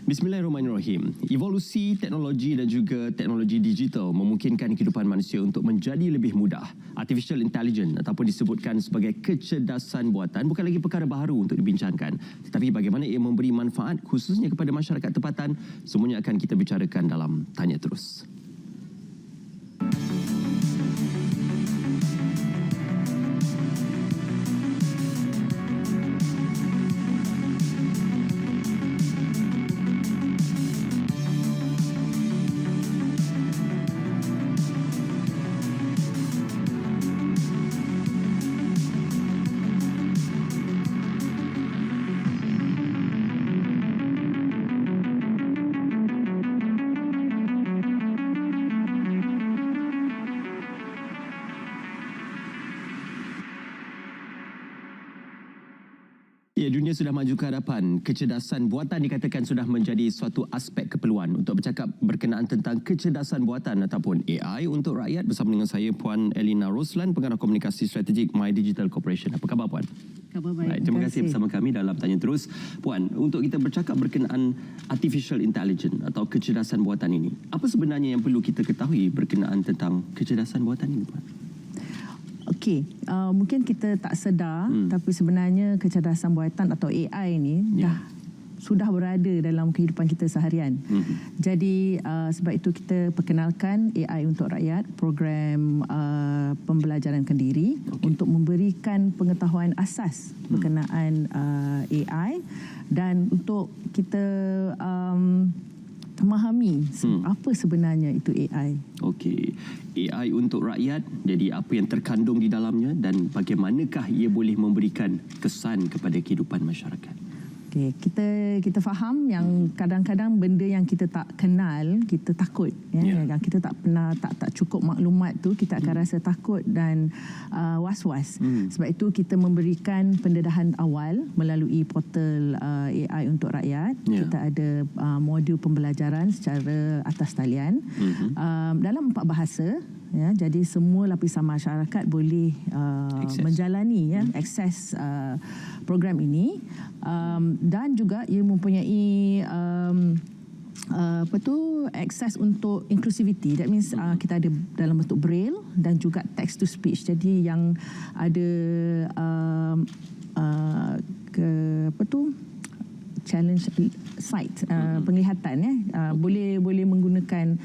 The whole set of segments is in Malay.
Bismillahirrahmanirrahim. Evolusi teknologi dan juga teknologi digital memungkinkan kehidupan manusia untuk menjadi lebih mudah. Artificial intelligence ataupun disebutkan sebagai kecerdasan buatan bukan lagi perkara baru untuk dibincangkan. Tetapi bagaimana ia memberi manfaat khususnya kepada masyarakat tempatan, semuanya akan kita bicarakan dalam Tanya Terus. Ya, dunia sudah maju ke hadapan. Kecerdasan buatan dikatakan sudah menjadi suatu aspek keperluan. Untuk bercakap berkenaan tentang kecerdasan buatan ataupun AI untuk rakyat, bersama dengan saya Puan Elina Roslan, Pengarah Komunikasi Strategik My Digital Corporation. Apa khabar Puan? Khabar baik. Terima kasih bersama kami dalam Tanya Terus. Puan, untuk kita bercakap berkenaan Artificial Intelligence atau kecerdasan buatan ini, apa sebenarnya yang perlu kita ketahui berkenaan tentang kecerdasan buatan ini, Puan? Okey, mungkin kita tak sedar tapi sebenarnya kecerdasan buatan atau AI ni sudah berada dalam kehidupan kita seharian. Jadi sebab itu kita perkenalkan AI untuk rakyat, program pembelajaran kendiri untuk memberikan pengetahuan asas berkenaan AI dan untuk kita memahami apa sebenarnya itu AI. Okey, AI untuk rakyat, jadi apa yang terkandung di dalamnya dan bagaimanakah ia boleh memberikan kesan kepada kehidupan masyarakat? Okay, kita faham yang kadang-kadang benda yang kita tak kenal, kita takut. Yang kita tak pernah, tak cukup maklumat tu, kita akan rasa takut dan was-was. Sebab itu kita memberikan pendedahan awal melalui portal AI untuk rakyat. Kita ada modul pembelajaran secara atas talian dalam 4 bahasa. Ya, jadi semua lapisan masyarakat boleh menjalani akses program ini dan juga ia mempunyai akses untuk inclusivity. That means kita ada dalam bentuk braille dan juga text to speech. Jadi yang ada challenge sight, penglihatan boleh menggunakan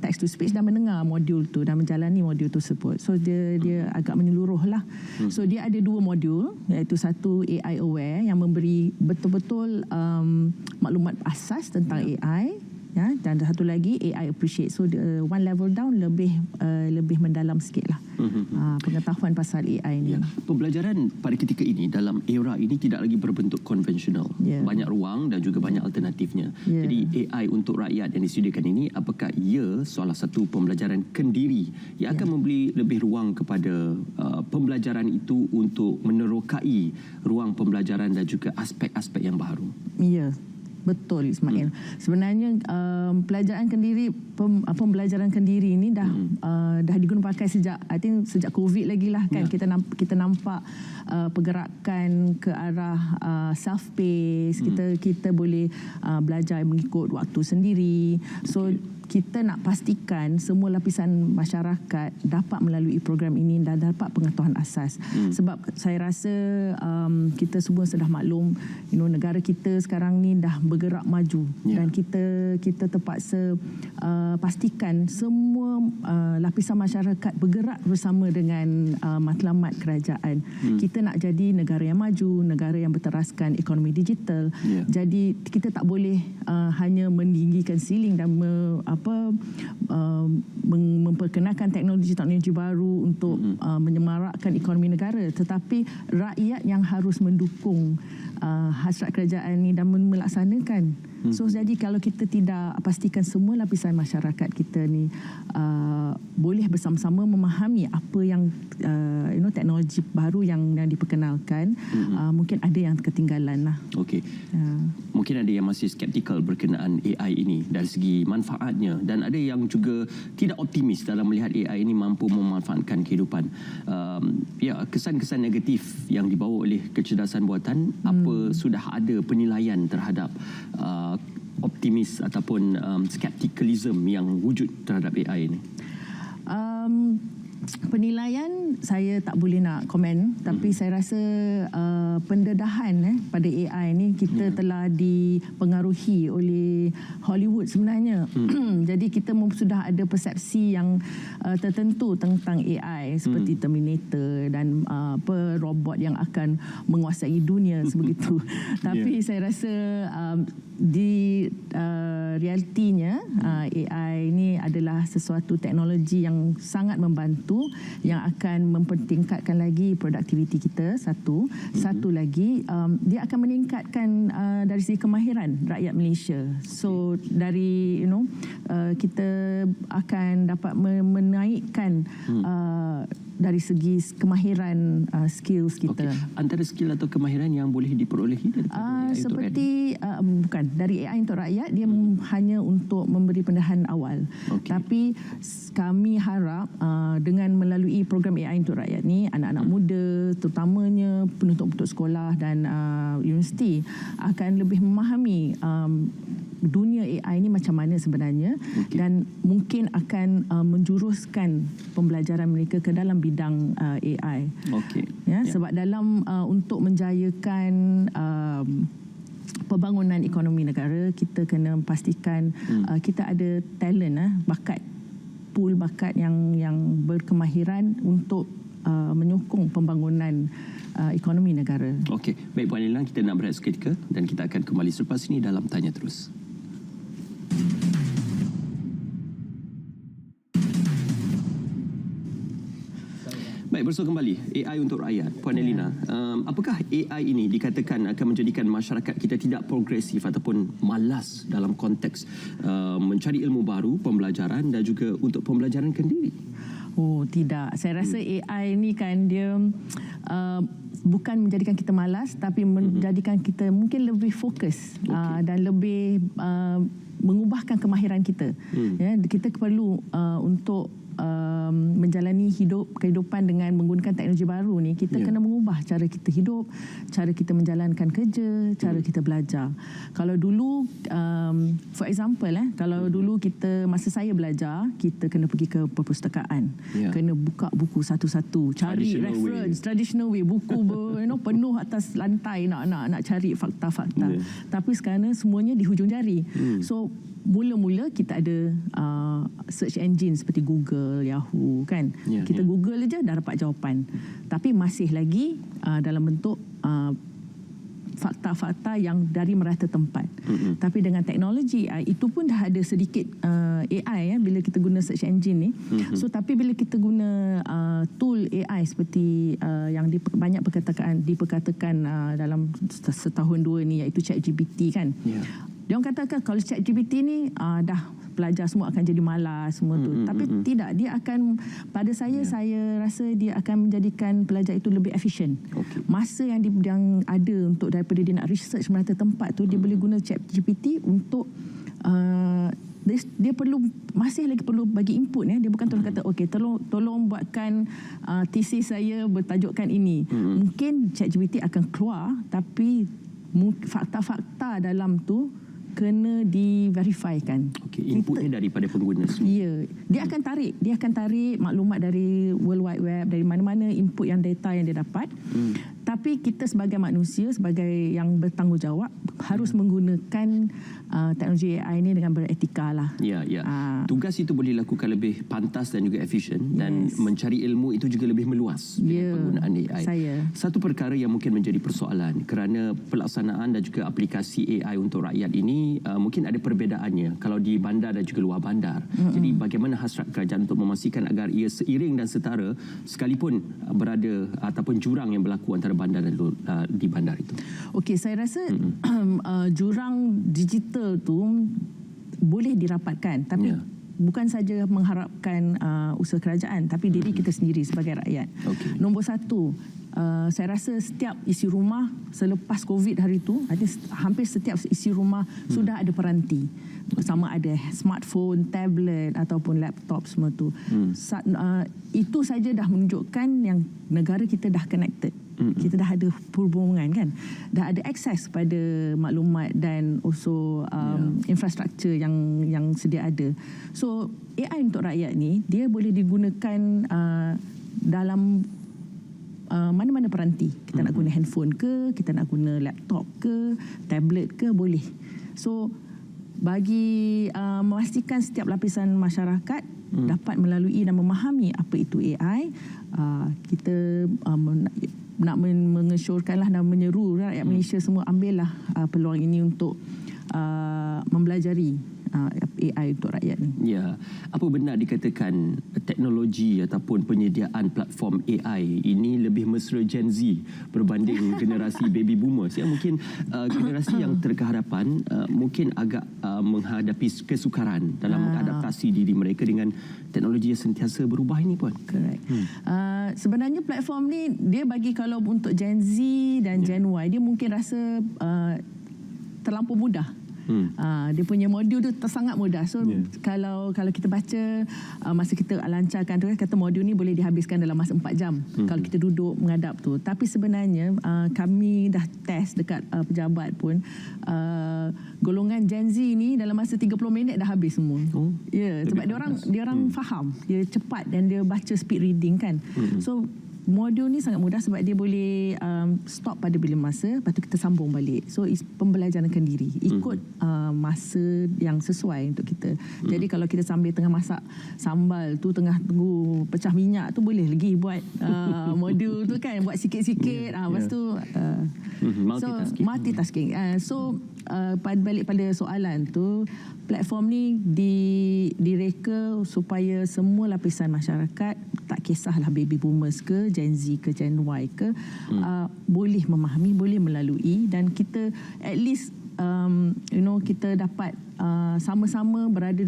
text to speech dan mendengar modul tu dan menjalani modul tersebut. So dia agak menyeluruh lah. So dia ada 2 modul, iaitu satu AI aware yang memberi betul-betul maklumat asas tentang AI, dan satu lagi AI appreciate. So one level down lebih mendalam sikit lah pengetahuan pasal AI ni. Pembelajaran pada ketika ini dalam era ini tidak lagi berbentuk konvensional. Banyak ruang dan juga banyak alternatifnya. Jadi AI untuk rakyat yang disediakan ini, apakah ia salah satu pembelajaran kendiri yang akan memberi lebih ruang kepada pembelajaran itu untuk menerokai ruang pembelajaran dan juga aspek-aspek yang baru? Ya. Betul Ismail. Sebenarnya pembelajaran kendiri ini dah digunakan pakai sejak COVID lagi lah kan. Kita nampak pergerakan ke arah self pace. Kita boleh belajar mengikut waktu sendiri. So kita nak pastikan semua lapisan masyarakat dapat melalui program ini dan dapat pengetahuan asas. Sebab saya rasa kita semua sudah maklum, negara kita sekarang ni dah bergerak maju dan kita terpaksa pastikan semua lapisan masyarakat bergerak bersama dengan matlamat kerajaan. Kita nak jadi negara yang maju, negara yang berteraskan ekonomi digital. Jadi kita tak boleh hanya meninggikan siling dan memperkenalkan teknologi baru untuk menyemarakkan ekonomi negara, tetapi rakyat yang harus mendukung hasrat kerajaan ini dan melaksanakan. So jadi kalau kita tidak pastikan semua lapisan masyarakat kita ni boleh bersama-sama memahami apa yang teknologi baru yang diperkenalkan, mungkin ada yang ketinggalan lah. Okey. Mungkin ada yang masih skeptikal berkenaan AI ini dari segi manfaatnya, dan ada yang juga tidak optimis dalam melihat AI ini mampu memanfaatkan kehidupan. Kesan-kesan negatif yang dibawa oleh kecerdasan buatan, apa sudah ada penilaian terhadap optimis ataupun skeptikalism yang wujud terhadap AI ini? Penilaian saya tak boleh nak komen, tapi saya rasa pendedahan pada AI ni kita telah dipengaruhi oleh Hollywood sebenarnya. Jadi kita sudah ada persepsi yang tertentu tentang AI seperti Terminator dan robot yang akan menguasai dunia sebegitu. Tapi saya rasa di realitinya AI ini adalah sesuatu teknologi yang sangat membantu, yang akan mempertingkatkan lagi produktiviti kita. Satu lagi dia akan meningkatkan dari segi kemahiran rakyat Malaysia. So dari kita akan dapat menaikkan dari segi kemahiran skills kita. Antara skill atau kemahiran yang boleh diperolehi daripada AI seperti bukan dari AI untuk rakyat, dia hanya untuk memberi pendedahan awal. Tapi kami harap dengan melalui program AI untuk rakyat ni, anak-anak muda terutamanya penuntut-penuntut sekolah dan universiti akan lebih memahami dunia AI ni macam mana sebenarnya, dan mungkin akan menjuruskan pembelajaran mereka ke dalam bidang AI. Sebab dalam untuk menjayakan pembangunan ekonomi negara, kita kena pastikan kita ada talent, bakat, pool bakat yang berkemahiran untuk menyokong pembangunan ekonomi negara. Okey, baik Puan Lina, kita nak berehat seketika dan kita akan kembali selepas ini dalam Tanya Terus. Baik, bersua kembali AI untuk rakyat. Puan Elina, apakah AI ini dikatakan akan menjadikan masyarakat kita tidak progresif ataupun malas dalam konteks mencari ilmu baru, pembelajaran dan juga untuk pembelajaran kendiri? Oh, tidak. Saya rasa AI ni kan dia bukan menjadikan kita malas, tapi menjadikan kita mungkin lebih fokus dan lebih mengubahkan kemahiran kita. Kita perlu untuk menjalani kehidupan dengan menggunakan teknologi baru ni, kita kena mengubah cara kita hidup, cara kita menjalankan kerja, cara kita belajar. Kalau dulu for example kalau dulu kita, masa saya belajar, kita kena pergi ke perpustakaan, kena buka buku satu-satu, cari reference, traditional way, buku penuh atas lantai nak cari fakta-fakta. Tapi sekarang semuanya di hujung jari. So mula-mula kita ada search engine seperti Google, Yahoo kan. Kita Google aja dah dapat jawapan. Tapi masih lagi dalam bentuk fakta-fakta yang dari merata tempat. Tapi dengan teknologi AI, itu pun dah ada sedikit AI bila kita guna search engine ni. So tapi bila kita guna tool AI seperti yang banyak diperkatakan dalam setahun dua ni, iaitu ChatGPT kan. Dia orang katakan kalau ChatGPT ni dah pelajar semua akan jadi malas semua tu. Tapi tidak, dia akan, pada saya rasa dia akan menjadikan pelajar itu lebih efisien. Masa yang ada untuk daripada dia nak research merata tempat tu, dia boleh guna ChatGPT untuk dia masih lagi perlu bagi input. Dia bukan tolong kata okey tolong buatkan tesis saya bertajukkan ini. Mungkin ChatGPT akan keluar, tapi fakta-fakta dalam tu kena di-verifykan. Inputnya daripada pengguna semua. Dia akan tarik maklumat dari World Wide Web, dari mana-mana input yang data yang dia dapat. Tapi kita sebagai manusia, sebagai yang bertanggungjawab, harus menggunakan teknologi AI ini dengan beretika lah. Tugas itu boleh dilakukan lebih pantas dan juga efisien, dan mencari ilmu itu juga lebih meluas dengan penggunaan AI. Satu perkara yang mungkin menjadi persoalan kerana pelaksanaan dan juga aplikasi AI untuk rakyat ini mungkin ada perbedaannya kalau di bandar dan juga luar bandar. Jadi bagaimana hasrat kerajaan untuk memastikan agar ia seiring dan setara sekalipun berada ataupun jurang yang berlaku antara bandar dan di bandar itu? Okey, saya rasa jurang digital tu boleh dirapatkan, tapi bukan saja mengharapkan usaha kerajaan, tapi diri kita sendiri sebagai rakyat. Nombor satu, saya rasa setiap isi rumah selepas COVID hari itu, hampir setiap isi rumah sudah ada peranti. Sama ada smartphone, tablet ataupun laptop semua tu. Itu saja dah menunjukkan yang negara kita dah connected. Kita dah ada perhubungan kan, dah ada akses pada maklumat dan also infrastruktur yang sedia ada. So AI untuk rakyat ni dia boleh digunakan dalam mana-mana peranti. Kita nak guna handphone ke, kita nak guna laptop ke, tablet ke, boleh. So bagi memastikan setiap lapisan masyarakat dapat melalui dan memahami apa itu AI, kita nak mengesyorkanlah dan menyeru rakyat Malaysia semua ambillah peluang ini untuk mempelajari AI untuk rakyat ni. Ya, apa benar dikatakan teknologi ataupun penyediaan platform AI ini lebih mesra Gen Z berbanding generasi baby boomers? Ya, mungkin generasi yang terkehadapan mungkin agak menghadapi kesukaran dalam mengadaptasi diri mereka dengan teknologi yang sentiasa berubah ini pun. Correct. Sebenarnya platform ni dia bagi, kalau untuk Gen Z dan Gen Y, dia mungkin rasa terlampau mudah. Dia punya modul tu sangat mudah. So kalau kita baca masa kita lancarkan tu, kata modul ni boleh dihabiskan dalam masa 4 jam kalau kita duduk menghadap tu. Tapi sebenarnya kami dah test dekat pejabat pun, golongan Gen Z ni dalam masa 30 minit dah habis semua. Sebab dia orang faham, dia cepat dan dia baca speed reading kan. So modul ni sangat mudah sebab dia boleh stop pada bila masa, lepas tu kita sambung balik. So pembelajaran kendiri ikut masa yang sesuai untuk kita. Jadi kalau kita sambil tengah masak sambal tu, tengah tunggu pecah minyak tu, boleh lagi buat modul tu kan, buat sikit-sikit. Lepas tu multitasking. So balik pada soalan tu, platform ni direka supaya semua lapisan masyarakat, tak kisahlah baby boomers ke, Gen Z ke, Gen Y ke, boleh memahami, boleh melalui, dan kita at least kita dapat sama-sama berada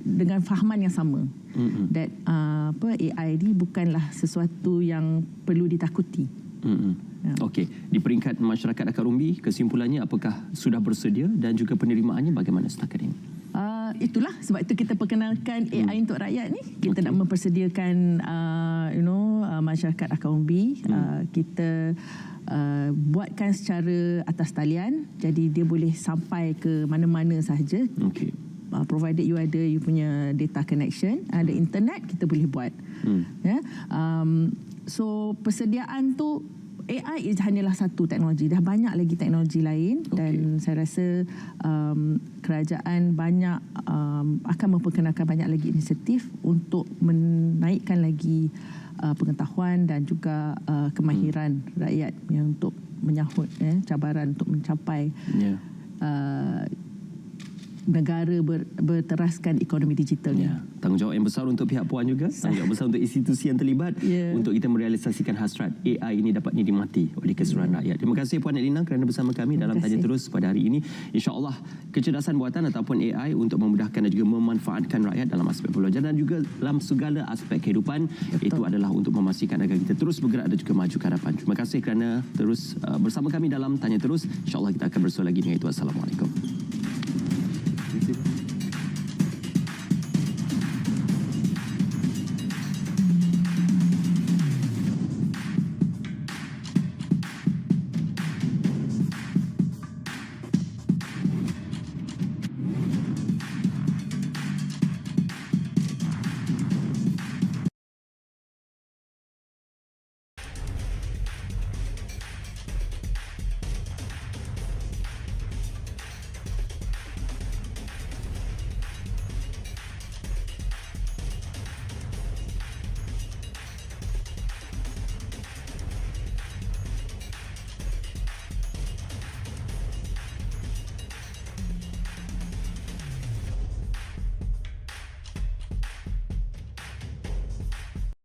dengan fahaman yang sama. That AI ni bukanlah sesuatu yang perlu ditakuti. Okey, di peringkat masyarakat akar umbi, kesimpulannya apakah sudah bersedia dan juga penerimaannya bagaimana setakat ini? Itulah sebab itu kita perkenalkan AI untuk rakyat ni. Kita nak mempersediakan masyarakat akar umbi. Kita buatkan secara atas talian, jadi dia boleh sampai ke mana-mana sahaja. Provided you punya data connection, ada internet, kita boleh buat. So persediaan tu, AI hanyalah satu teknologi, dah banyak lagi teknologi lain. Dan saya rasa kerajaan banyak akan memperkenalkan banyak lagi inisiatif untuk menaikkan lagi pengetahuan dan juga kemahiran rakyat yang untuk menyahut cabaran untuk mencapai negara berteraskan ekonomi digitalnya. Tanggungjawab yang besar untuk pihak puan juga, tanggungjawab besar untuk institusi yang terlibat untuk kita merealisasikan hasrat AI ini dapat dinikmati oleh keseluruhan rakyat. Terima kasih Puan Elina kerana bersama kami dalam Tanya Terus pada hari ini. InsyaAllah kecerdasan buatan ataupun AI untuk memudahkan dan juga memanfaatkan rakyat dalam aspek pembelajaran dan juga dalam segala aspek kehidupan. Itu adalah untuk memastikan agar kita terus bergerak dan juga maju ke hadapan. Terima kasih kerana terus bersama kami dalam Tanya Terus. InsyaAllah kita akan bersua lagi dengan itu. Assalamualaikum.